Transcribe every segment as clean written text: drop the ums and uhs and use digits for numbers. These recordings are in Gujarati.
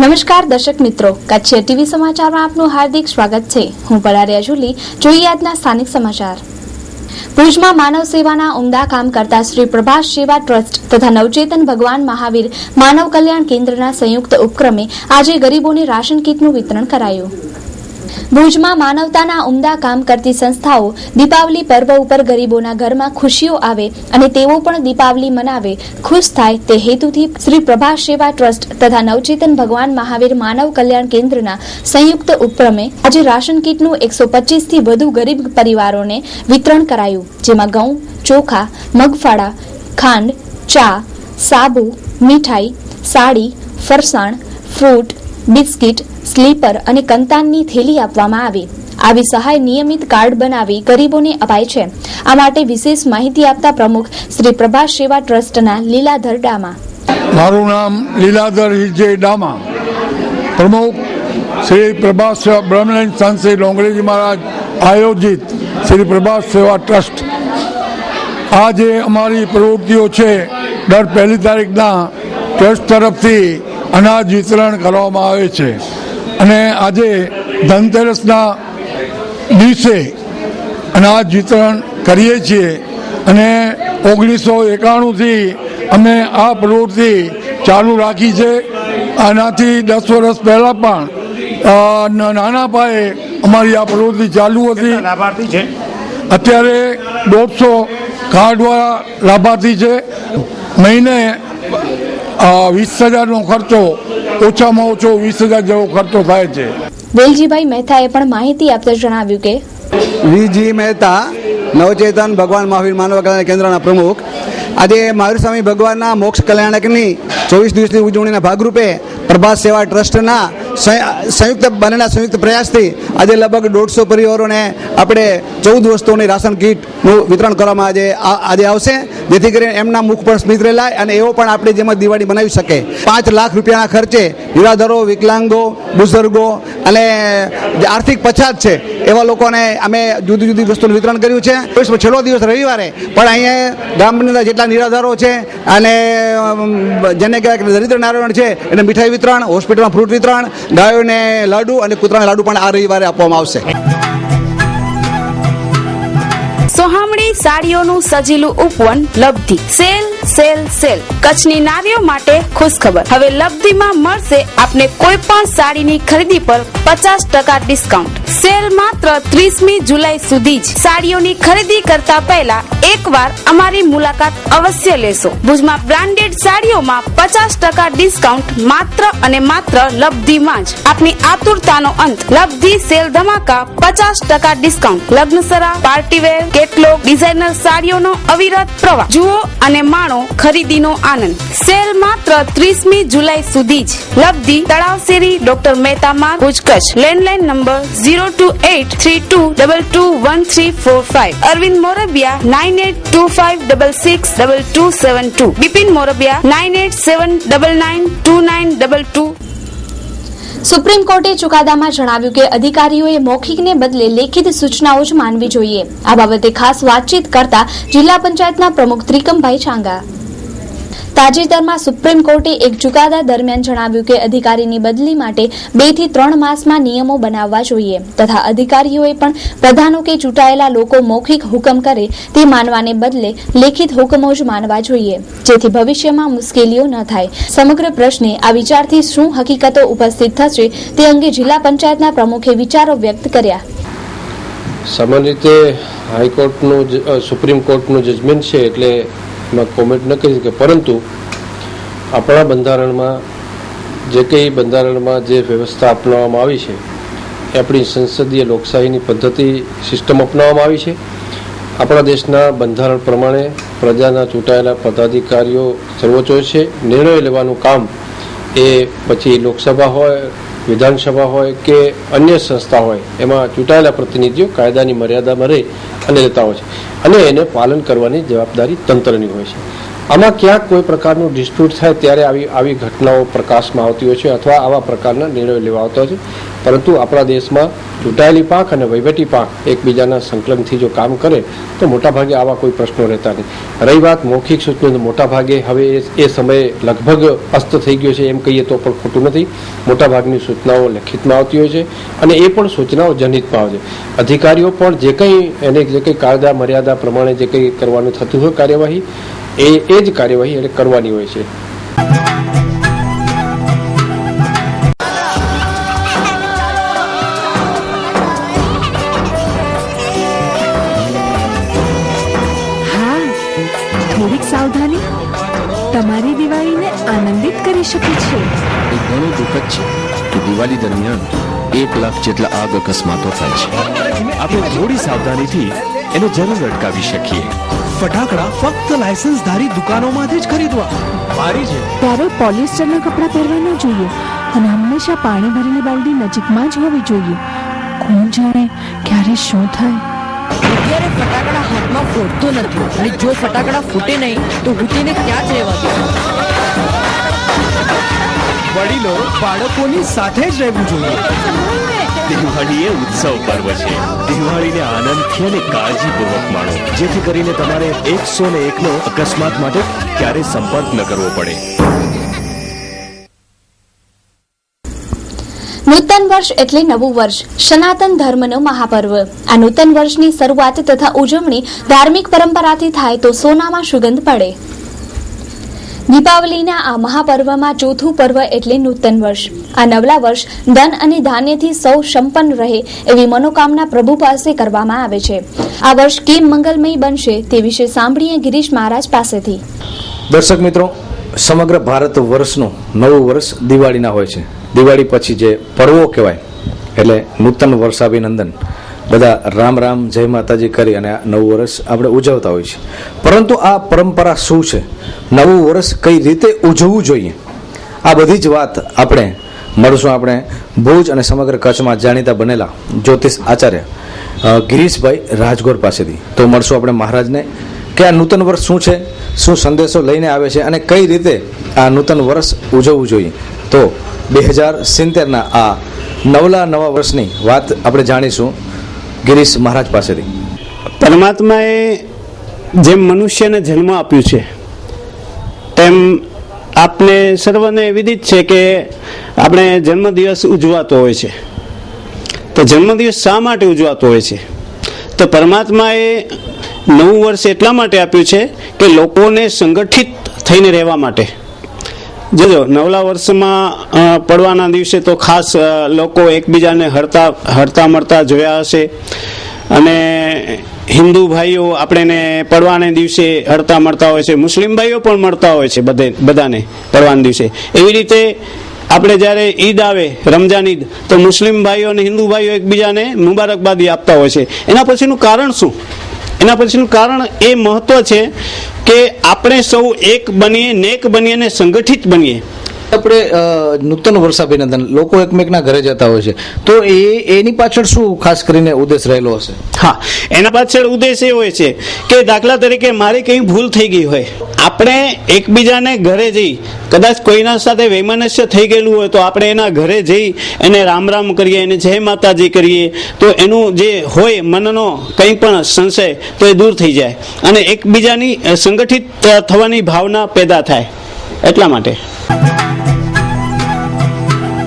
નમસ્કાર દર્શક મિત્રો, કચ્છ ટીવી સમાચારમાં આપનું હાર્દિક સ્વાગત છે। હું પલારિયા જુલી। જોઈએ આજના સ્થાનિક સમાચાર। ભુજમાં માનવ સેવાના ઉમદા કામ કરતા શ્રી પ્રભાસ સેવા ટ્રસ્ટ તથા નવચેતન ભગવાન મહાવીર માનવ કલ્યાણ કેન્દ્રના સંયુક્ત ઉપક્રમે આજે ગરીબોને રાશન કીટનું વિતરણ કરાયું। ભુજમાં માનવતાના ઉમદા કામ કરતી સંસ્થાઓ દીપાવલી પર્વ ઉપર ગરીબોના ઘરમાં ખુશીઓ આવે અને તેઓ પણ દીપાવલી મનાવે, ખુશ થાય તે હેતુથી શ્રી પ્રભાસ સેવા ટ્રસ્ટ તથા નવચેતન ભગવાન મહાવીર માનવ કલ્યાણ કેન્દ્રના સંયુક્ત ઉપક્રમે આજે રાશન કીટનું 125 થી વધુ ગરીબ પરિવારોને વિતરણ કરાયું, જેમાં ઘઉં, ચોખા, મગફળા, ખાંડ, ચા, સાબુ, મીઠાઈ, સાડી, ફરસાણ, ફ્રૂટ, બિસ્કિટ, સ્લીપર અને કંતાનની થેલી આપવામાં આવી। આવી સહાય નિયમિત કાર્ડ બનાવી ગરીબોને અપાય છે। આ માટે વિશેષ માહિતી આપતા પ્રમુખ શ્રી પ્રભાસ સેવા ટ્રસ્ટના લીલાધર ડામા। મારું નામ લીલાધર હિજે ડામા, પ્રમુખ શ્રી પ્રભાસ સેવા બ્રહ્મલીન સંત શ્રી ડોંગરેજી મહારાજ આયોજિત શ્રી પ્રભાસ સેવા ટ્રસ્ટ। આ જે અમારી પ્રવૃત્તિઓ છે, દર 1 તારીખના ટ્રસ્ટ તરફથી અનાજ વિતરણ કરવામાં આવે છે અને આજે ધનતેરસના દિવસે અનાજ વિતરણ કરીએ છીએ અને 1991થી અમે આ પ્રવૃત્તિ ચાલુ રાખી છે। આનાથી 10 વર્ષ પહેલાં પણ નાના પાયે અમારી આ પ્રવૃત્તિ ચાલુ હતી। લાભાર્થી છે અત્યારે 150 કાર્ડવાળા લાભાર્થી છે। મહિને 20,000નો ખર્ચો, ઓછામાં ઓછો 20,000 જેવો ખર્ચો થાય છે। વેલજીભાઈ મહેતાએ પણ માહિતી આપતા જણાવ્યું કે વીજી મહેતા, નવચેતન ભગવાન મહાવીર માનવ કલ્યાણ કેન્દ્રના પ્રમુખ, આજે મહાવીર સ્વામી ભગવાનના મોક્ષ કલ્યાણકની 24 દિવસની ઉજવણીના ભાગરૂપે પ્રભાસ સેવા ટ્રસ્ટના સંયુક્ત પ્રયાસથી આજે લગભગ 150 પરિવારોને આપણે 14 વસ્તુઓની રાશન કીટનું વિતરણ કરવામાં આજે આવશે, જેથી કરીને એમના મુખ પર સ્મિત રહેલાય અને એવો પણ આપણે જેમ દિવાળી બનાવી શકે। 5 લાખ રૂપિયાના ખર્ચે નિરાધારો, વિકલાંગો, બુઝુર્ગો અને આર્થિક પછાત છે એવા લોકોને અમે જુદી જુદી વસ્તુનું વિતરણ કર્યું છે। છેલ્લો દિવસ રવિવારે પણ અહીંયા ગામની અંદર જેટલા નિરાધારો છે અને જેને કહેવાય દરિદ્ર નારાયણ છે એને મીઠાઈ વિતરણ, હોસ્પિટલમાં ફ્રૂટ વિતરણ, ગાયોને લાડુ અને કૂતરાને લાડુ પણ આ રવિવારે આપવામાં આવશે। સોહામણી સાડીઓનું સજીલું ઉપવન લબ્ધિ સેલ સેલ સેલ। કચ્છની નારીઓ માટે ખુશખબર, હવે લબ્ધિમાં મળશે આપને કોઈ પણ સાડીની ખરીદી પર 50% ડિસ્કાઉન્ટ। સેલ માત્ર 30મી જુલાઈ સુધી જ। સાડીઓની ખરીદી કરતા પહેલા એકવાર અમારી મુલાકાત અવશ્ય લેશો। ભુજમાં બ્રાન્ડેડ સાડીઓમાં 50% ડિસ્કાઉન્ટ માત્ર અને માત્ર લબ્ધિમાં જ। આપની આતુરતાનો અંત, લબ્ધિ સેલ ધમાકા 50% ડિસ્કાઉન્ટ। લગ્નસરા, પાર્ટીવેર, કેટલોગ, ડિઝાઇનર સાડીઓનો અવિરત પ્રવાહ જુઓ અને માણો ખરીદીનો આનંદ। સેલ માત્ર 30મી જુલાઈ સુધી જ। લબ્ધિ, તળાવ શેરી, ડોક્ટર મહેતા માર્ગ, Bhuj, Kutch. Landline number 02832211345। Arvind Morbia 9825662272। Bipin Morbia 98799292। Supreme કોર્ટે ચુકાદામાં જણાવ્યું કે અધિકારીઓએ મૌખિકને બદલે લેખિત સૂચનાઓ જ માનવી જોઈએ। આ બાબતે ખાસ વાતચીત કરતા જિલ્લા પંચાયતના પ્રમુખ ત્રિકમભાઈ ચાંગા। તાજેતરમાં સુપ્રીમ કોર્ટે એક ચુકાદા દરમિયાન જણાવ્યું કે અધિકારીની બદલી માટે 2 થી 3 માસમાં નિયમો બનાવવા જોઈએ તથા અધિકારીઓએ પણ પ્રધાનો કે ચૂંટાયેલા લોકો મૌખિક હુકમ કરે તે માનવાને બદલે લેખિત હુકમો જ માનવા જોઈએ, જેથી ભવિષ્યમાં મુશ્કેલીઓ ન થાય। સમગ્ર પ્રશ્ને આ વિચારથી શું હકીકતો ઉપસ્થિત થશે તે અંગે જિલ્લા પંચાયતના પ્રમુખે વિચારો વ્યક્ત કર્યા। સામાન્ય રીતે હાઈકોર્ટનું સુપ્રીમ કોર્ટનું જજમેન્ટ છે એટલે એમાં કોમેન્ટ ન કરી શકે, પરંતુ આપણા બંધારણમાં જે કંઈ બંધારણમાં જે વ્યવસ્થા અપનાવવામાં આવી છે એ આપણી સંસદીય લોકશાહીની પદ્ધતિ સિસ્ટમ અપનાવવામાં આવી છે। આપણા દેશના બંધારણ પ્રમાણે પ્રજાના ચૂંટાયેલા પદાધિકારીઓ સર્વોચ્ચ છે। નિર્ણય લેવાનું કામ એ પછી લોકસભા હોય, વિધાનસભા હોય કે અન્ય સંસ્થા હોય, એમાં ચૂંટાયેલા પ્રતિનિધિઓ કાયદાની મર્યાદામાં રહી અને લેતા હોય છે અને એને પાલન કરવાની જવાબદારી તંત્રની હોય છે। આમાં ક્યાંક કોઈ પ્રકારનું ડિસ્પ્યુટ થાય ત્યારે આવી ઘટનાઓ પ્રકાશમાં આવતી હોય છે અથવા આવા પ્રકારના નિર્ણયો લેવા આવતા હોય છે। પરંતુ આપણા દેશમાં ચૂંટાયેલી પાંખ અને વહીવટી પાંખ એકબીજાના સંકલનથી જો કામ કરે તો મોટાભાગે આવા કોઈ પ્રશ્નો રહેતા નહીં. રહી વાત મૌખિક સૂચનો, મોટાભાગે હવે એ સમયે લગભગ અસ્ત થઈ ગયો છે એમ કહીએ તો પણ ખોટું નથી. મોટાભાગની સૂચનાઓ લેખિતમાં આવતી હોય છે અને એ પણ સૂચનાઓ જનહિતમાં આવે છે. અધિકારીઓ પણ જે કંઈ કાયદા મર્યાદા પ્રમાણે જે કંઈ કરવાનું થતું હોય કાર્યવાહી એ જ કાર્યવાહી એને કરવાની હોય છે. થોડીક સાવધાની તમારી દિવાળીને આનંદિત કરી શકે છે. એ ઘણું દુઃખદ છે કે દિવાળી દરમિયાન 1 લાખ જેટલા આગ અકસ્માતો થાય છે. આપણે થોડી સાવધાનીથી એને જરૂર અટકાવી શકીએ. ફટાકડા ફક્ત લાયસન્સધારી દુકાનોમાંથી જ ખરીદવા. મારી છે ત્યારે પોલિસ્ટરના કપડાં પહેરવા ન જોઈએ અને હંમેશા પાણી ભરેલી બાલદી નજીકમાં જ હોવી જોઈએ. કોણ જાણે ક્યારે શું થાય. અત્યારે ફટાકડા હાથમાં ફોડતો નથી અને જો ફટાકડા ફૂટે નહીં તો ફૂટીને ત્યાં જ રહેવા દે. વડીલો બાળકોની સાથે જ રહેવું જોઈએ. દિવાળી એ ઉત્સવ પર્વ છે. દિવાળીને આનંદથી અને કાળજીપૂર્વક માણો, જેથી કરીને તમારે 101નો અકસ્માત માટે ક્યારે સંપર્ક ન કરવો પડે. નૂતન વર્ષ એટલે નવું વર્ષ, સનાતન ધર્મનો મહાપર્વ. આ નૂતન વર્ષની શરૂઆત તથા ઉજવણી ધાર્મિક પરંપરાથી થાય તો સોનામાં સુગંધ પડે. દીપાવલીના આ મહાપર્વમાં ચોથું પર્વ એટલે નૂતન વર્ષ. આ નવલા વર્ષ ધન અને ધાન્યથી સૌ સંપન્ન રહે એવી મનોકામના પ્રભુ પાસે કરવામાં આવે છે. આ વર્ષ કેમ મંગલમય બનશે તે વિશે સાંભળીએ ગિરીશ મહારાજ પાસેથી. દર્શક મિત્રો, સમગ્ર ભારત વર્ષનું નવું વર્ષ દિવાળીના હોય છે. દિવાળી પછી જે પર્વો કહેવાય એટલે નૂતન વર્ષાભિનંદન, બધા રામ રામ જય માતાજી કરી અને નવું વર્ષ આપણે ઉજવતા હોય છે. પરંતુ આ પરંપરા શું છે, નવું વર્ષ કઈ રીતે ઉજવવું જોઈએ, આ બધી જ વાત આપણે મળશું આપણે ભુજ અને સમગ્ર કચ્છમાં જાણીતા બનેલા જ્યોતિષ આચાર્ય ગિરીશભાઈ રાજગોર પાસેથી. તો મળશું આપણે મહારાજને કે આ નૂતન વર્ષ શું છે, શું સંદેશો લઈને આવે છે અને કઈ રીતે આ નૂતન વર્ષ ઉજવવું જોઈએ. તો 2070ના આ નવા વર્ષની વાત આપણે જાણીશું ગિરીશ મહારાજ પાસેથી. પરમાત્માએ જેમ મનુષ્યને જન્મ આપ્યું છે તેમ આપને સર્વને વિદિત છે કે આપણે જન્મદિવસ ઉજવાતો હોય છે. તો જન્મદિવસ શા માટે ઉજવાતો હોય છે? તો પરમાત્માએ નવું વર્ષ એટલા માટે આપ્યું છે કે લોકોને સંગઠિત થઈને રહેવા માટે. જોજો, નવલા વર્ષમાં પડવાના દિવસે તો ખાસ લોકો એકબીજાને હરતા મળતા જોયા હશે અને હિન્દુ ભાઈઓ આપણને પડવાના દિવસે હરતા મળતા હોય છે, મુસ્લિમ ભાઈઓ પણ મળતા હોય છે બધાને પડવાના દિવસે. એવી રીતે આપણે જ્યારે ઈદ આવે, રમજાન ઈદ, તો મુસ્લિમ ભાઈઓ અને હિન્દુ ભાઈઓ એકબીજાને મુબારકબાદી આપતા હોય છે. એના પછીનું કારણ શું? એના પછીનું કારણ એ મહત્વ છે કે આપણે સૌ એક બનીએ, નેક બનીએ અને સંગઠિત બનીએ. આપણે નૂતન વર્ષાભિનંદન લોકો એકમેકના ઘરે જતા હોય છે, તો એની પાછળ શું ખાસ કરીને ઉદ્દેશ રહેલો હશે? હા, એના પાછળ ઉદ્દેશ એ હોય છે કે દાખલા તરીકે મારી કંઈ ભૂલ થઈ ગઈ હોય, આપણે એકબીજાને ઘરે જઈ, કદાચ કોઈના સાથે વૈમનસ્ય થઈ ગયેલું હોય તો આપણે એના ઘરે જઈ એને રામ રામ કરીએ, એને જય માતાજી કરીએ, તો એનું જે હોય મનનો કંઈ પણ સંશય તો એ દૂર થઈ જાય અને એકબીજાની સંગઠિત થવાની ભાવના પેદા થાય. એટલા માટે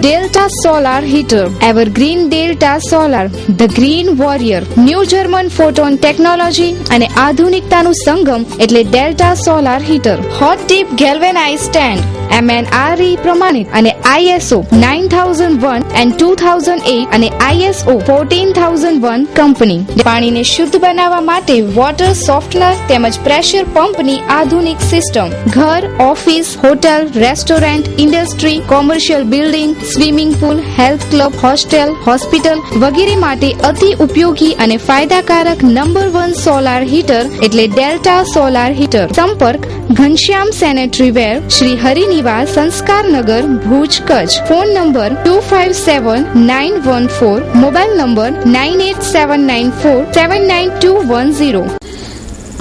Delta Solar Heater, Evergreen Delta Solar, The Green Warrior, New German Photon Technology અને આધુનિકતાનું સંગમ એટલે Delta Solar Heater. Hot Dip Galvanized Stand, MNRE પ્રમાણિત અને ISO 9001 and 2008 અને ISO 14001 કંપની. પાણીને શુદ્ધ બનાવવા માટે વોટર સોફ્ટનર તેમજ પ્રેશર પંપની આધુનિક સિસ્ટમ. ઘર, office, hotel, restaurant, industry, commercial building, swimming pool, health club, hostel, hospital વગેરે માટે અતિ ઉપયોગી અને ફાયદાકારક નંબર 1 સોલાર હીટર એટલે ડેલ્ટા સોલાર હીટર. સંપર્ક Ghanshyam sanitary ware, Shri Harinivas, Sanskarnagar, Bhuj, Kutch. Phone number 257914, mobile number 9879479210.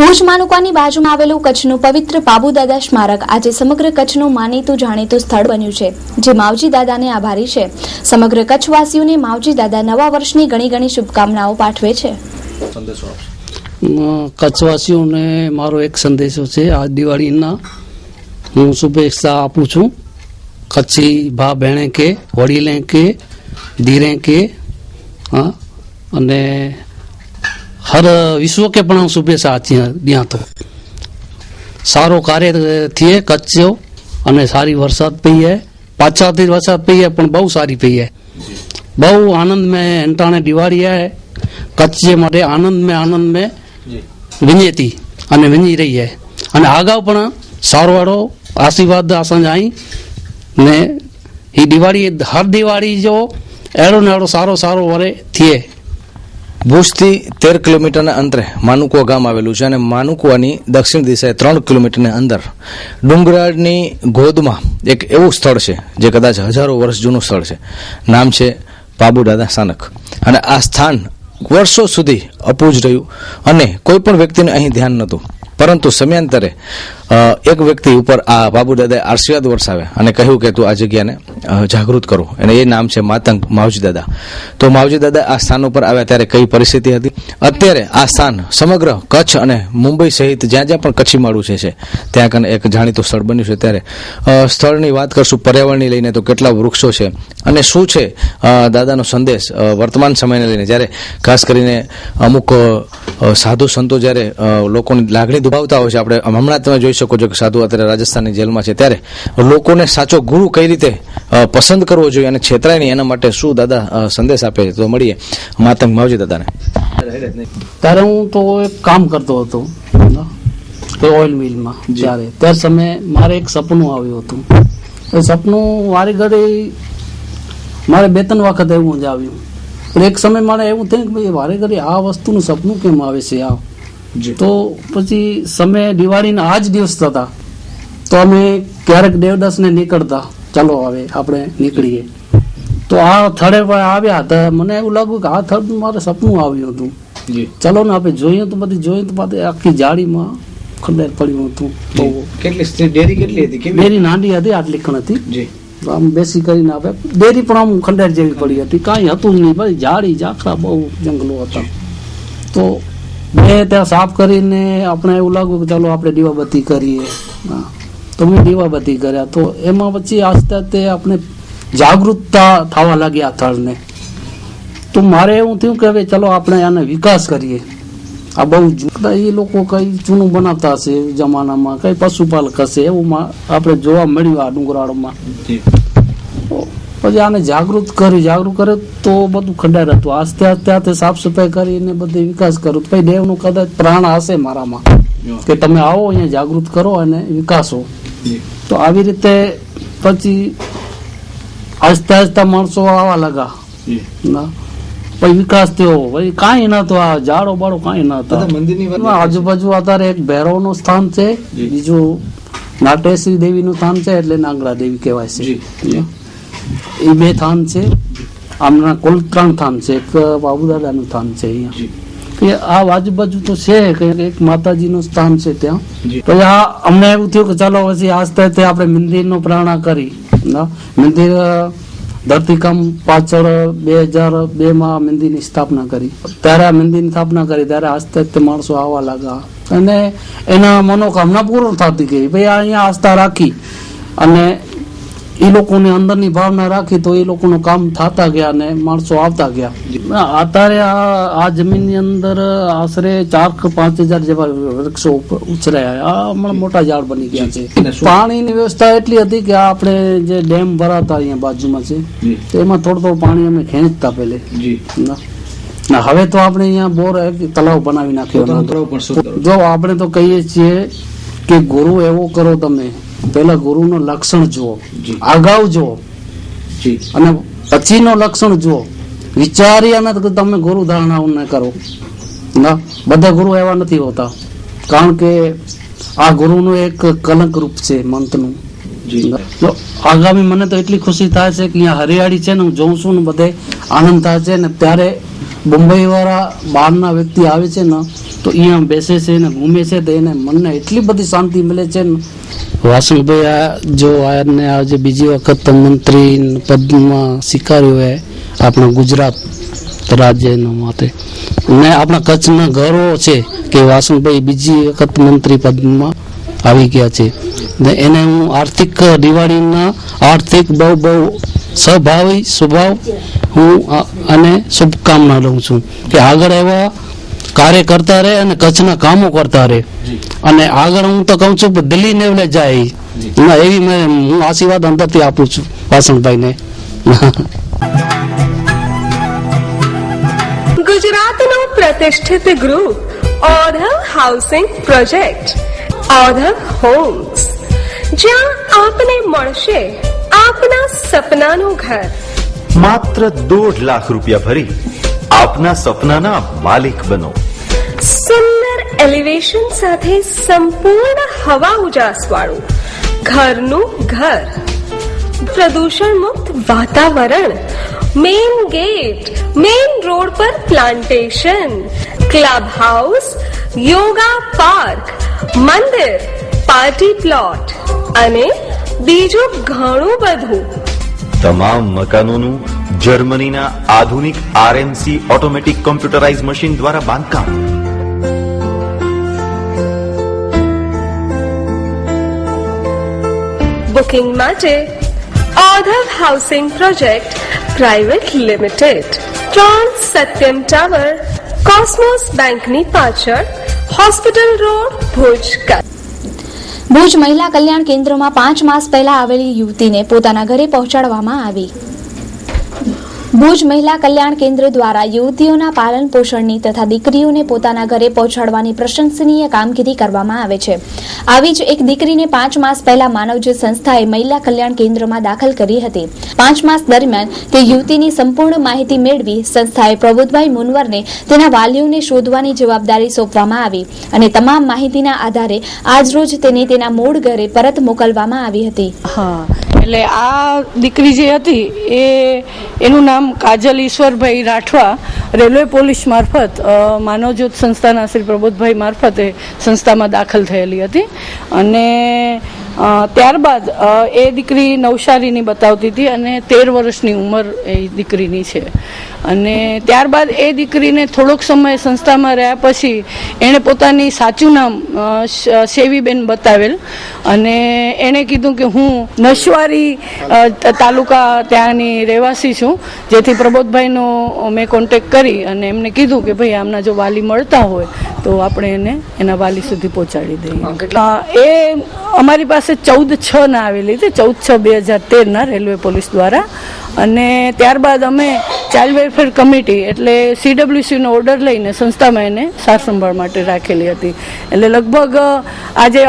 Bhuj માનુકાની બાજુમાં આવેલું કચ્છનું પવિત્ર પાબુદાદા સ્મારક આજે સમગ્ર કચ્છનું માનીતું જાણીતું સ્થળ બન્યું છે, જે માવજી દાદાને આભારી છે. સમગ્ર કચ્છવાસીઓને માવજી દાદા નવા વર્ષની ઘણી ઘણી શુભકામનાઓ પાઠવે છે. કચ્છવાસીઓને મારો એક સંદેશો છે. આ દિવાળીના હું શુભેચ્છા આપું છું. कच्ची भा बहने के वडीले के धीरे के हाँ अने हर विश्व के पण शुभेच्छा दिया तो सारो कार्य थिए कच्चो अने सारी वरसाद पई है. पाछाथी वरसाद पई है पण बहु सारी पई है. बहु आनंद में एंटाणे दिवाળી है. कच्चे माटे आनंद में विंजेती अने विंजी रही है. अने आगाऊ पण सारो वाळो आशीर्वाद असांजा आई ने ही दिवाળી हर दिवाળી जो एड़ो ने एड़ो सारो सारो वरे थिए. ભુજથી 13 કિલોમીટરના અંતરે માનુકુવા ગામ આવેલું છે અને માનુકુવાની દક્ષિણ દિશાએ 3 કિલોમીટરની અંદર ડુંગરાળની ગોદમાં એક એવું સ્થળ છે જે કદાચ હજારો વર્ષ જૂનું સ્થળ છે. નામ છે બાબુ દાદા સ્થાનક અને આ સ્થાન વર્ષો સુધી અપૂજ રહ્યું અને કોઈ પણ વ્યક્તિને અહીં ધ્યાન નહોતું. પરંતુ સમયાંતરે એક વ્યક્તિ ઉપર આ બાબુ દાદાએ આશીર્વાદ વરસાવ્યા અને કહ્યું કે તું આ જગ્યાને જાગૃત કરો અને એ નામ છે માતંગ માવજી દાદા. તો માવજી દાદા આ સ્થાન ઉપર આવ્યા ત્યારે કઈ પરિસ્થિતિ હતી? અત્યારે આ સ્થાન સમગ્ર કચ્છ અને મુંબઈ સહિત જ્યાં જ્યાં પણ કચ્છી માળું છે ત્યાં કને એક જાણીતું સ્થળ બન્યું છે. ત્યારે સ્થળની વાત કરશું પર્યાવરણની લઈને તો કેટલા વૃક્ષો છે અને શું છે દાદાનો સંદેશ વર્તમાન સમયને લઈને. જ્યારે ખાસ કરીને અમુક સાધુ સંતો જ્યારે લોકોની લાગણી દુભાવતા હોય છે, આપણે હમણાં તમે જોઈ શકો છો કે સાધુ અત્યારે રાજસ્થાનની જેલમાં છે, ત્યારે લોકોને સાચો ગુરુ કઈ રીતે પસંદ કરવો જોઈએ અને છેતરાય નહીં એના માટે શું દાદા સંદેશ આપે છે. તો મળીએ માતંગ માવજી દાદાને. ત્યારે હું તો એક કામ કરતો હતો ઓઇલ મિલમાં. ત્યારે સમયે મારે એક સપનું આવ્યું હતું. એ સપનું વારી ઘડી મારે 2-3 વખત એવું જ આવ્યું. એક સમય મારે એવું થયું કે ભાઈ વારે ઘડી આ વસ્તુનું સપનું કેમ આવે છે આ. તો પછી સમય દિવાળીના આ જ દિવસ હતા તો અમે ક્યારેક દેવદાસને નીકળતા, ચાલો હવે આપણે નીકળીએ. તો આ થડે આવ્યા હતા. મને એવું લાગ્યું કે આ થડ મારે સપનું આવ્યું હતું. ચાલો ને આપણે જોઈએ તો બધી આખી જાળીમાં ખંડેર પડ્યું હતું. ડેરી નાની હતી, આટલી ખણ હતી. આમ બેસી કરીને આવે ડેરી પણ આમ ખંડેર જેવી પડી હતી. કાંઈ હતું નહીં, બધી જાળી ઝાખરા બહુ જંગલો હતા. તો મેં ત્યાં સાફ કરીને આપણે એવું લાગ્યું કે ચાલો આપણે દીવાબત્તી કરીએ. તો મેં દીવાબત્તી કર્યા. તો એમાં પછી આસ્તે આસ્તે આપણે જાગૃતતા થવા લાગી આ થળને. તો મારે એવું થયું કે હવે ચલો આપણે આને વિકાસ કરીએ. આ બહુ એ લોકો કઈ ચૂનું બનાવતા હશે જમાનામાં, કઈ પશુપાલક હશે એવું આપણે જોવા મળ્યું આ ડુંગરાળમાં. પછી આને જાગૃત કરે તો બધું ખંડેર હતું. આસ્તે આસ્તે સાફ સફાઈ કરીને બધી વિકાસ કર્યો. પછી દેવનું કદાચ પ્રાણ હશે મારામાં કે તમે આવો અહીંયા જાગૃત કરો અને વિકાસો. તો આવી રીતે પછી આસ્તે આસ્તે માણસો આવવા લાગા. પછી વિકાસ થયો. ભાઈ કાંઈ નતો, આ ઝાડો બાળો કાંઈ નતા. આજુબાજુ અત્યારે એક ભૈરવનું સ્થાન છે, બીજું નાટેશ્વરી દેવીનું સ્થાન છે, એટલે નાંગલા દેવી કહેવાય છે. એ 2 સ્થાન છે. આમના કુલ 3 સ્થાન છે. એક બાબુદાદાનું સ્થાન છે અહીંયા. આ આજુબાજુ તો છે કે એક માતાજીનું સ્થાન છે ત્યાં. પછી આ અમને એવું થયું કે ચાલો પછી આસ્તે આસ્તે આપણે મંદિરનો પ્રારણા કરી. મંદિર ધરતીકામ પાછળ 2002માં મંદિરની સ્થાપના કરી. ત્યારે આ મંદિરની સ્થાપના કરી ત્યારે આસ્તે આસ્તે માણસો આવવા લાગ્યા અને એના મનોકામના પૂર્ણ થતી ગઈ. ભાઈ અહીંયા આસ્થા રાખી અને એ લોકોની અંદરની ભાવના રાખી તો એ લોકોનું કામ થતા ગયા અને માણસો આવતા ગયા. અત્યારે આ જમીનની અંદર આશરે 4 કે 5 હજાર જેવા વૃક્ષો ઉછરાયા. આ હમણાં મોટા ઝાડ બની ગયા છે. પાણીની વ્યવસ્થા એટલી હતી કે આપણે જે ડેમ ભરાતા અહીંયા બાજુમાં છે એમાં થોડું પાણી અમે ખેંચતા પહેલે. હવે તો આપણે અહીંયા બોર તળાવ બનાવી નાખ્યો. જો આપણે તો કહીએ છીએ કે ગુરુ એવો કરો, તમે પેલા ગુરુનો લક્ષણ જુઓ, અગાઉ જુઓ અને પછીનો લક્ષણ જુઓ. વિચારી અને તમે ગુરુ ધારણા કરો. ના, બધા ગુરુ એવા નથી હોતા, કારણ કે આ ગુરુનું એક કલંક રૂપ છે મંત્રનું. આગામી મને તો એટલી ખુશી થાય છે કે અહીંયા હરિયાળી છે ને હું જોઉં છું ને બધે આનંદ થાય છે ને ત્યારે મુંબઈ વાળા બહારના વ્યક્તિ આવે છે ને તો અહીંયા બેસે છે ને ઘૂમે છે તો એને મનને એટલી બધી શાંતિ મળે છે ને. વાસણભાઈ આ જો આને આજે બીજી વખત મંત્રી પદમાં સ્વીકાર્યું હોય આપણા ગુજરાત રાજ્યના માટે, ને આપણા કચ્છના ગૌરવ છે કે વાસણભાઈ બીજી વખત મંત્રી પદમાં આવી ગયા છે. ને એને હું આર્થિક દિવાળીના આર્થિક બહુ સ્વભાવી સ્વભાવ હું અને શુભકામના લઉં છું કે આગળ એવા કાર્ય કરતા રહે અને કચ્છના કામો કરતા રહે, અને આગળ હું તો કહું છું દિલ્હી લેવલે જાય એવી હું આશીર્વાદ અંદરથી આપું છું વાસણભાઈને. ગુજરાતનું પ્રતિષ્ઠિત ગ્રુપ ઓધવ હાઉસિંગ પ્રોજેક્ટ, ઓધવ હોમ્સ, જ્યાં આપને મળશે આપના સપનાનું ઘર. માત્ર 1.5 લાખ રૂપિયા ભરી આપના સપનાના માલિક બનો. સુંદર એલિવેશન સાથે સંપૂર્ણ હવા ઉજાસ વાળું ઘરનું ઘર, પ્રદૂષણ મુક્ત વાતાવરણ, મેઇન ગેટ, મેઇન રોડ પર plantation, club house, yoga park, મંદિર, પાર્ટી પ્લોટ અને બીજું ઘણું બધું. તમામ મકાનોનું જર્મનીના આધુનિક આરએમસી ઓટોમેટિક કોમ્પ્યુટરાઇઝ મશીન દ્વારા બાંધકામ. બુકિંગ માટે Odhav housing project private limited, 3 Satyam tower, Cosmos બેંકની પાછળ, હોસ્પિટલ રોડ, ભુજ. ભુજ મહિલા કલ્યાણ કેન્દ્રમાં 5 માસ પહેલા આવેલી યુવતીને પોતાના ઘરે પહોંચાડવામાં આવી. ભુજ મહિલા કલ્યાણ કેન્દ્ર દ્વારા યુવતીઓના પાલન પોષણની તથા દીકરીઓને પોતાના ઘરે પહોંચાડવાની પ્રશંસનીય કામગીરી કરવામાં આવે છે. આવી જ એક દીકરીને 5 માસ પહેલા માનવજ્યોત સંસ્થાએ મહિલા કલ્યાણ કેન્દ્રમાં દાખલ કરી હતી. 5 માસ દરમિયાન તે યુવતીની સંપૂર્ણ માહિતી મેળવી સંસ્થાએ પ્રબોધભાઈ મુનવરને તેના વાલીઓને શોધવાની જવાબદારી સોંપવામાં આવી અને તમામ માહિતીના આધારે આજરોજ તેને તેના મૂળ ઘરે પરત મોકલવામાં આવી હતી. એટલે આ દીકરી જે હતી એનું નામ કાજલ ઈશ્વરભાઈ રાઠવા રેલવે પોલીસ મારફત માનવજ્યોત સંસ્થાના શ્રી પ્રબોધભાઈ મારફતે સંસ્થામાં દાખલ થયેલી હતી. અને ત્યારબાદ એ દીકરી નવસારીની બતાવતી હતી અને 13 વર્ષની ઉંમર એ દીકરીની છે. અને ત્યારબાદ એ દીકરીને થોડોક સમય સંસ્થામાં રહ્યા પછી એણે પોતાની સાચું નામ સેવીબેન બતાવેલ અને એણે કીધું કે હું નસવારી તાલુકા ત્યાંની રહેવાસી છું, જેથી પ્રબોધભાઈનો મેં કોન્ટેક્ટ કરી અને એમને કીધું કે ભાઈ આમના જો વાલી મળતા હોય તો આપણે એને એના વાલી સુધી પહોંચાડી દઈએ. એ અમારી પાસે 14/6 આવેલી હતી, 14/6/2013 રેલવે પોલીસ દ્વારા. અને ત્યારબાદ અમે ચાઇલ્ડ વેલફેર કમિટી એટલે CWCનો ઓર્ડર લઈને સંસ્થામાં એને સાર સંભાળ માટે રાખેલી હતી. એટલે લગભગ આજે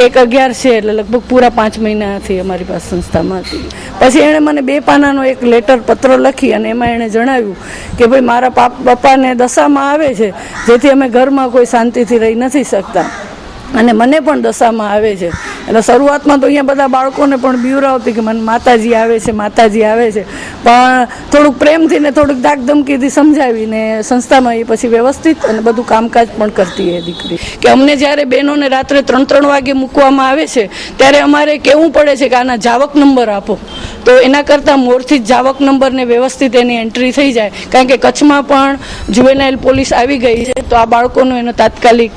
1/11 છે એટલે લગભગ પૂરા 5 મહિનાથી અમારી પાસે સંસ્થામાં હતી. પછી એણે મને 2 પાનાનો એક લેટર પત્ર લખી અને એમાં એણે જણાવ્યું કે ભાઈ મારા પપ્પાને દશામાં આવે છે, જેથી અમે ઘરમાં કોઈ શાંતિથી રહી નથી શકતા અને મને પણ દશામાં આવે છે. એટલે શરૂઆતમાં તો અહીંયા બધા બાળકોને પણ બીવરાવતી કે મને માતાજી આવે છે, માતાજી આવે છે, પણ થોડુંક પ્રેમથી ને થોડુંક ધાક ધમકીથી સમજાવીને સંસ્થામાં એ પછી વ્યવસ્થિત અને બધું કામકાજ પણ કરતી એ દીકરી. કે અમને જ્યારે બહેનોને રાત્રે 3-3 વાગે મૂકવામાં આવે છે ત્યારે અમારે કહેવું પડે છે કે આના જાવક નંબર આપો, તો એના કરતાં મોરથી જ જાવક નંબરને વ્યવસ્થિત એની એન્ટ્રી થઈ જાય. કારણ કે કચ્છમાં પણ જુવેનાઇલ પોલીસ આવી ગઈ છે, તો આ બાળકોનો એનો તાત્કાલિક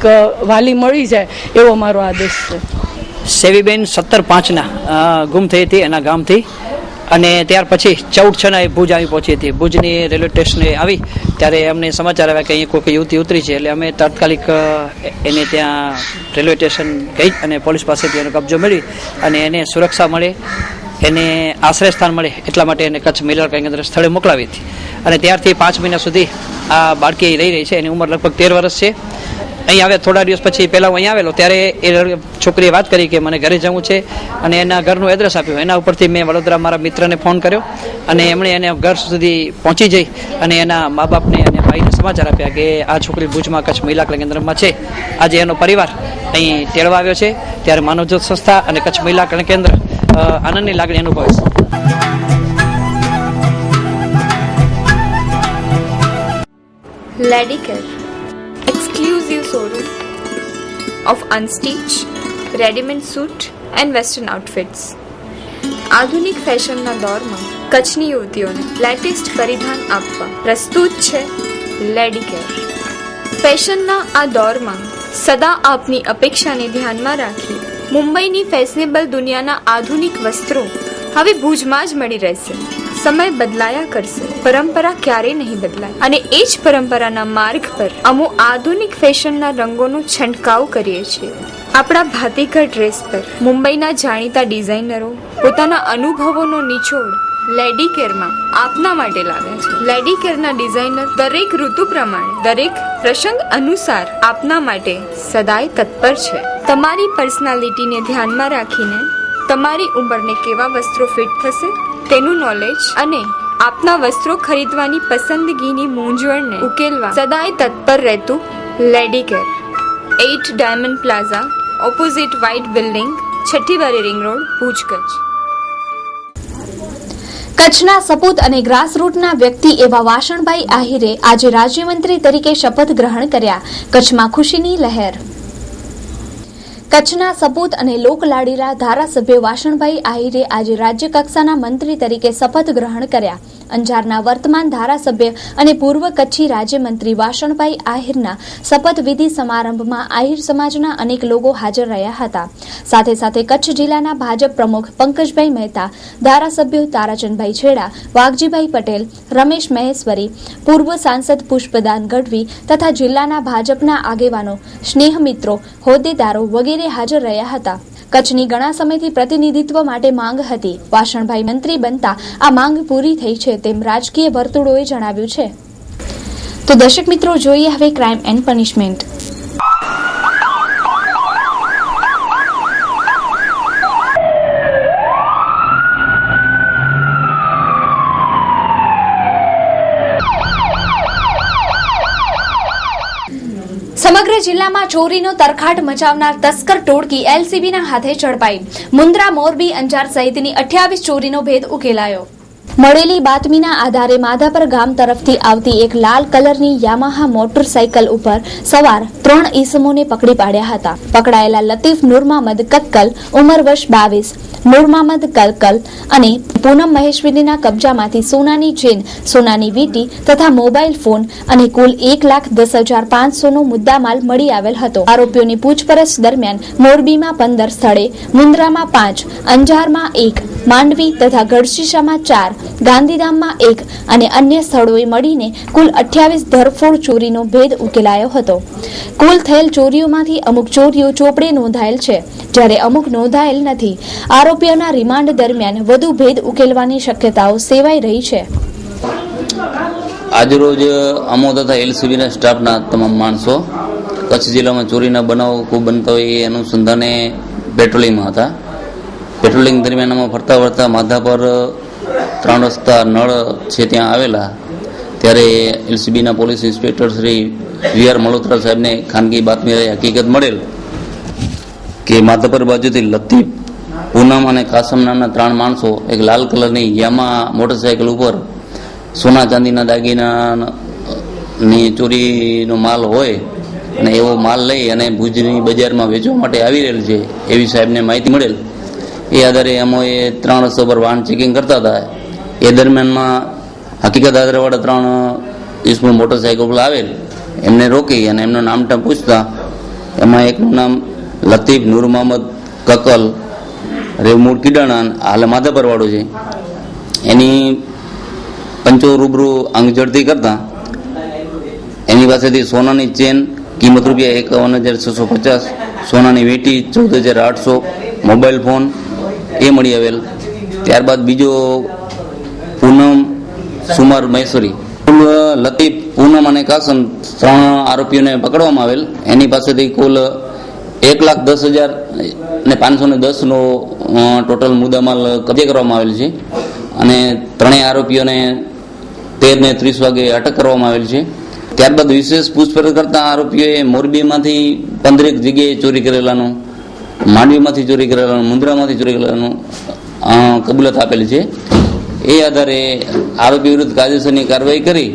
વાલી મળી જાય એવો અમારો આદેશ છે. સેવીબેન 17/5 ગુમ થઈ હતી એના ગામથી, અને ત્યાર પછી 14/6 એ ભુજ આવી પહોંચી હતી. ભુજની રેલવે સ્ટેશને આવી ત્યારે અમને સમાચાર આવ્યા કે અહીં કોઈ યુવતી ઉતરી છે. એટલે અમે તાત્કાલિક એને ત્યાં રેલવે સ્ટેશન ગઈ અને પોલીસ પાસેથી એનો કબજો મેળવી અને એને સુરક્ષા મળે, એને આશ્રય સ્થાન મળે એટલા માટે એને કચ્છ મહિલા કેન્દ્ર સ્થળે મોકલાવી હતી. અને ત્યારથી 5 મહિના સુધી આ બાળકી રહી છે. એની ઉંમર લગભગ 13 વર્ષ છે. અહીં આવે થોડા દિવસ પછી પહેલાં હું અહીં આવેલો ત્યારે એ છોકરીએ વાત કરી કે મને ઘરે જવું છે અને એના ઘરનું એડ્રેસ આપ્યું. એના ઉપરથી મેં વડોદરા મારા મિત્રને ફોન કર્યો અને એમણે એને ઘર સુધી પહોંચી જઈ અને એના મા બાપને અને ભાઈને સમાચાર આપ્યા કે આ છોકરી ભુજમાં કચ્છ મહિલા કેન્દ્રમાં છે. આજે એનો પરિવાર અહીં તેડવા આવ્યો છે. ત્યારે માનવજ્યોત સંસ્થા અને કચ્છ મહિલા કેન્દ્ર આનંદની લાગણી અનુભવે છે. Ladicare, exclusive showroom of unstitched, ready-made suit and western outfits. આધુનિક ફેશનના દોરમાં કચ્છની યુવતીઓને લેટેસ્ટ પરિધાન આપવા પ્રસ્તુત છે લેડીકેર. ફેશનના આ દોરમાં સદા આપની અપેક્ષાને ધ્યાનમાં રાખી મુંબઈની ફેશનેબલ દુનિયાના આધુનિક વસ્ત્રો હવે ભુજમાં જ મળી રહેશે. સમય બદલાયા કરશે, પરંપરા ક્યારેય નહીં બદલાય. અને એ જ પરંપરાના માર્ગ પર અમો આધુનિક ફેશનના રંગોનો છંટકાવ કરીએ છીએ. આપણા ભાતીગળ ડ્રેસ પર મુંબઈના જાણીતા ડિઝાઇનરો પોતાના અનુભવોનો નિચોડ લેડીકેરમાં આપના માટે લાવ્યા છે. લેડીકેરના ડિઝાઇનર દરેક ઋતુ પ્રમાણે, દરેક પ્રસંગ અનુસાર આપના માટે સદાય તત્પર છે. તમારી પર્સનાલિટીને ધ્યાનમાં રાખીને તમારી ઉંમરને કેવા વસ્ત્રો ફિટ થશે તેનું નોલેજ અને આપના વસ્ત્રો ખરીદવાની પસંદગીની મૂંઝવણને ઉકેલવા સદાય તત્પર રહેતું Ladycare. 8 diamond plaza, opposite white building, 6ઠી બારી રિંગ રોડ, ભુજ, કચ્છ. કચ્છના સપૂત અને ગ્રાસરૂટના વ્યક્તિ એવા વાસણભાઈ આહિરે આજે રાજ્યમંત્રી તરીકે શપથ ગ્રહણ કર્યા. કચ્છમાં ખુશીની લહેર. કચ્છના સપૂત અને લોકલાડીલા ધારાસભ્ય વાસણભાઈ આહિરે આજે રાજ્ય કક્ષાના મંત્રી તરીકે શપથ ગ્રહણ કર્યા. અંજારના વર્તમાન ધારાસભ્ય અને પૂર્વ કચ્છી રાજ્યમંત્રી વાસણભાઈ આહિરના શપથવિધિ સમારંભમાં આહિર સમાજના અનેક લોકો હાજર રહ્યા હતા. સાથે સાથે કચ્છ જિલ્લાના ભાજપ પ્રમુખ પંકજભાઈ મહેતા, ધારાસભ્યો તારાચંદભાઈ છેડા, વાઘજીભાઈ પટેલ, રમેશ મહેશ્વરી, પૂર્વ સાંસદ પુષ્પદાન ગઢવી તથા જિલ્લાના ભાજપના આગેવાનો, સ્નેહમિત્રો, હોદ્દેદારો વગેરે હાજર રહ્યા હતા. કચ્છની ઘણા સમયથી પ્રતિનિધિત્વ માટે માંગ હતી. વાસણભાઈ મંત્રી બનતા આ માંગ પૂરી થઈ છે તેમ રાજકીય વર્તુળોએ જણાવ્યું છે. તો દર્શક મિત્રો, જોઈએ હવે ક્રાઇમ એન્ડ પનિશમેન્ટ. સમગ્ર જિલ્લામાં ચોરીનો તરખાટ મચાવનાર તસ્કર ટોળકી એલસીબીના હાથે ઝડપાઈ. મુન્દ્રા, મોરબી, અંજાર સહિતની 28 ચોરીનો ભેદ ઉકેલાયો. મળેલી બાતમીના આધારે માધાપર ગામ તરફથી આવતી એક લાલ કલરની યામાહા મોટરસાઇકલ ઉપર સવાર 3 ઈસમોને પકડી પાડ્યા હતા. પકડાયેલા લતીફ નૂરમામદ કક્કલ, ઉંમર વર્ષ 22, નૂરમામદ કલકલ અને પૂનમ મહેશ્વરીના કબજામાંથી સોનાની ચેન, સોનાની વીંટી તથા મોબાઈલ ફોન અને કુલ 1,10,500 નો મુદ્દામાલ મળી આવેલ હતો. આરોપીઓની પૂછપરછ દરમિયાન મોરબીમાં 15 સ્થળે, મુન્દ્રામાં 5, અંજારમાં 1, માંડવી તથા ગઢશીશામાં 4, ગાંધીધામમાં 1 અને અન્ય સ્થળોએ મળીને કુલ 28 ધરફોડ ચોરીનો ભેદ ઉકેલાયો હતો. કુલ થયેલ ચોરીઓમાંથી અમુક ચોરીઓ ચોપડે નોંધાયેલ છે, જ્યારે અમુક નોંધાયેલ નથી. આરોપીઓના રિમાન્ડ દરમિયાન વધુ ભેદ ઉકેલવાની શક્યતાઓ સેવાઈ રહી છે. આજરોજ અમો તથા એલસીબીના સ્ટાફના તમામ માણસો કચ્છ જિલ્લામાં ચોરીના બનાવો ખૂબ બનતા હોય એ અનુસંધાને પેટ્રોલિંગમાં હતા. પેટ્રોલિંગ દરમિયાન અમે ફરતા ફરતા માધાપર 3 રસ્તા નળ છે ત્યાં આવેલા, ત્યારે એલસીબીના police inspector Shri V R. Malhotra સાહેબને ખાનગી બાતમી હકીકત મળેલ કે માધાપર બાજુથી લતીફ, પૂનમ અને કાસમ નામના 3 માણસો એક લાલ કલરની યામા મોટરસાઇકલ ઉપર સોના ચાંદીના દાગીનાની ચોરીનો માલ હોય અને એવો માલ લઈ અને ભુજની બજારમાં વેચવા માટે આવી રહેલ છે એવી સાહેબને માહિતી મળેલ. એ આધારે અમોએ 3 રસ્તા પર વાહન ચેકિંગ કરતા હતા. એ દરમિયાનમાં હકીકત આધારવાળા 3 ઈસમો મોટરસાઇકલ પર આવેલ, એમને રોકી અને એમનું નામઠામ પૂછતા એમાં એકનું નામ લતીફ નૂર મોહમ્મદ કકલ, રેવમૂળ કિડાણા, હાલ માધાપરવાળું છે. એની પંચો રૂબરૂ અંગઝડતી કરતા એની પાસેથી સોનાની ચેન કિંમત રૂપિયા 51,650, સોનાની વીંટી 14,800, મોબાઈલ ફોન એ મળી આવેલ. ત્યારબાદ બીજો પૂનમ સુમાર મહેશ્વરી, લતીફ, પૂનમ અને કાસમ 3 આરોપીઓને પકડવામાં આવેલ. એની પાસેથી કુલ 1,10,510 નો ટોટલ મુદ્દામાલ કબજે કરવામાં આવેલ છે અને 3 આરોપીઓને 13:30 વાગે અટક કરવામાં આવેલ છે. ત્યારબાદ વિશેષ પૂછપરછ કરતા આરોપીઓએ મોરબીમાંથી 15 જગ્યાએ ચોરી કરેલાનું, માંડવીમાંથી ચોરી કરેલાનું, મુન્દ્રામાંથી ચોરી કરેલાનું કબૂલાત આપેલી છે. એ આધારે આરોપી વિરુદ્ધ કાયદેસરની કાર્યવાહી કરી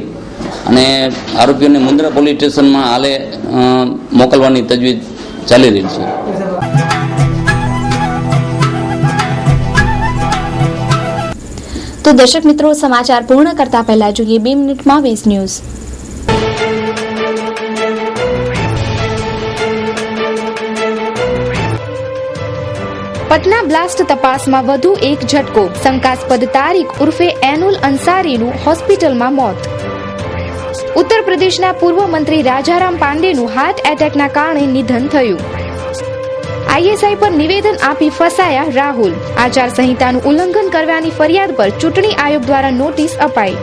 અને આરોપીઓને મુન્દ્રા પોલીસ સ્ટેશનમાં હાલે મોકલવાની તજવીજ ચાલી રહી છે. તો દર્શક મિત્રો, સમાચાર પૂર્ણ કરતા પહેલા જોઈએ 2 મિનિટમાં 20 ન્યૂઝ. પટના બ્લાસ્ટ તપાસમાં વધુ એક ઝટકો. શંકાસ્પદ તારીક ઉર્ફે એનુલ અંસારીનું હોસ્પિટલમાં મોત. ઉત્તર પ્રદેશના પૂર્વ મંત્રી રાજારામ પાંડેનું હાર્ટ એટેકના કારણે નિધન થયું. આઈએસઆઈ પર નિવેદન આપી ફસાયા રાહુલ. આચારસંહિતાનું ઉલ્લંઘન કરવાની ફરિયાદ પર ચૂંટણી આયોગ દ્વારા નોટિસ અપાઈ.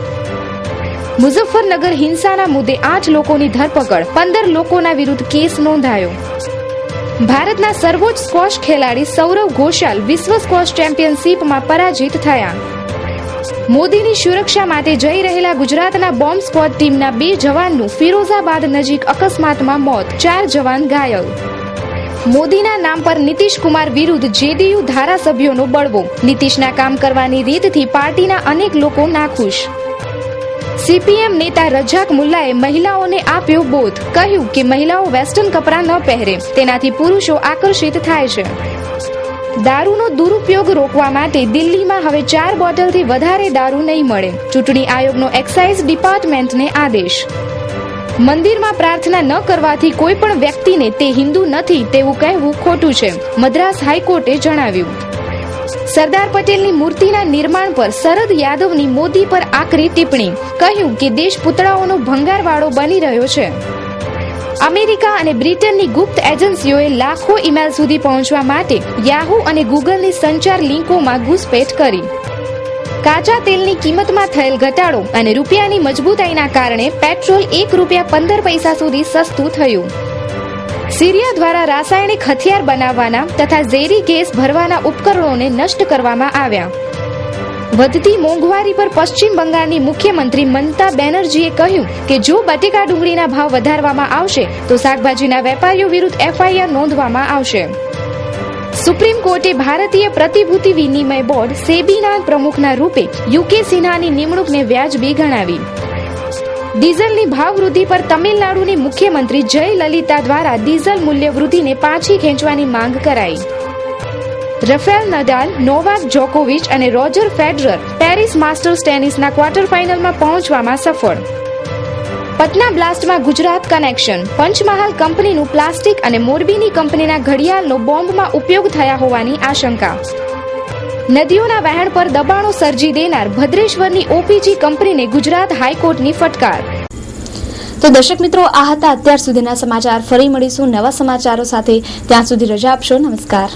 મુઝફ્ફરનગર હિંસાના મુદ્દે 8 લોકોની ધરપકડ, 15 લોકોના વિરુદ્ધ કેસ નોંધાયો. ભારતના સર્વોચ્ચ સ્ક્વોશ ખેલાડી સૌરવ ઘોષાલ વિશ્વ સ્ક્વોશ ચેમ્પિયનશિપમાં પરાજિત થયા. મોદીની સુરક્ષા માટે જઈ રહેલા ગુજરાતના બોમ્બ સ્ક્વોડ ટીમના 2 જવાનનું ફિરોઝાબાદ નજીક અકસ્માતમાં મોત, 4 જવાન ઘાયલ. મોદીના નામ પર નીતિશ કુમાર વિરુદ્ધ જેડીયુ ધારાસભ્યોનો બળવો. નીતિશના કામ કરવાની રીતથી પાર્ટીના અનેક લોકો નાખુશ. સીપીએમ નેતા રજાક મુલ્લાએ મહિલાઓને આપ્યો બોધ. કહ્યું કે મહિલાઓ વેસ્ટર્ન કપડાં ન પહેરે, તેનાથી પુરુષો આકર્ષિત થાય છે. દારૂનો દુરુપયોગ રોકવા માટે દિલ્હીમાં હવે 4 બોટલથી વધારે દારૂ નહીં મળે. ચૂંટણી આયોગનો એક્સાઇઝ ડિપાર્ટમેન્ટને આદેશ. મંદિરમાં પ્રાર્થના ન કરવાથી કોઈ પણ વ્યક્તિને તે હિન્દુ નથી તેવું કહેવું ખોટું છે, મદ્રાસ હાઈકોર્ટે જણાવ્યું. સરદાર પટેલની મૂર્તિના નિર્માણ પર શરદ યાદવની મોદી પર આકરી ટિપ્પણી. કહ્યું કે દેશ પૂતળાઓનો ભંગારવાળો બની રહ્યો છે. અમેરિકા અને બ્રિટનની ગુપ્ત એજન્સીઓએ લાખો ઈમેલ સુધી પહોંચવા માટે યાહુ અને ગૂગલની સંચાર લિંકોમાં ઘૂસપેઠ કરી. કાચા તેલની કિંમતમાં થયેલ ઘટાડો અને રૂપિયાની મજબૂતાઈના કારણે પેટ્રોલ ₹1.15 સુધી સસ્તું થયું. સિરિયા દ્વારા રાસાયણિક હથિયાર બનાવવાના તથા ઝેરી ગેસ ભરવાના ઉપકરણોને નષ્ટ કરવામાં આવ્યા. વધતી મોંઘવારી પર પશ્ચિમ બંગાળની મુખ્યમંત્રી મમતા બેનર્જીએ કહ્યું કે જો બટેકા ડુંગળીના ભાવ વધારવામાં આવશે તો શાકભાજીના વેપારીઓ વિરુદ્ધ એફઆઈઆર નોંધવામાં આવશે. સુપ્રીમ કોર્ટે ભારતીય પ્રતિભૂતિ વિનિમય બોર્ડ સેબીના પ્રમુખના રૂપે યુકે સિન્હાની નિમણૂકને વ્યાજબી ગણાવી. ડીઝલની ભાવ વૃદ્ધિ પર તમિલનાડુની મુખ્યમંત્રી જયલલિતા દ્વારા ડીઝલ મૂલ્ય વૃદ્ધિને પાછી ખેંચવાની માંગ કરાઈ. રફેલ નડાલ, નોવાક જોકોવિચ અને રોજર ફેડરર પેરિસ માસ્ટર્સ ટેનિસના ક્વાર્ટર ફાઇનલમાં પહોંચવામાં સફળ. પટના બ્લાસ્ટમાં ગુજરાત કનેક્શન. પંચમહાલ કંપનીનું પ્લાસ્ટિક અને મોરબીની કંપનીના ઘડિયાળનો બોમ્બમાં ઉપયોગ થયા હોવાની આશંકા. નદીઓના વહેણ પર દબાણો સર્જી દેનાર ભદ્રેશ્વરની ઓપીજી કંપનીને ગુજરાત હાઈકોર્ટની ફટકાર. તો દર્શક મિત્રો, આ હતા અત્યાર સુધીના સમાચાર. ફરી મળીશું નવા સમાચારો સાથે. ત્યાં સુધી રજા આપશો. નમસ્કાર.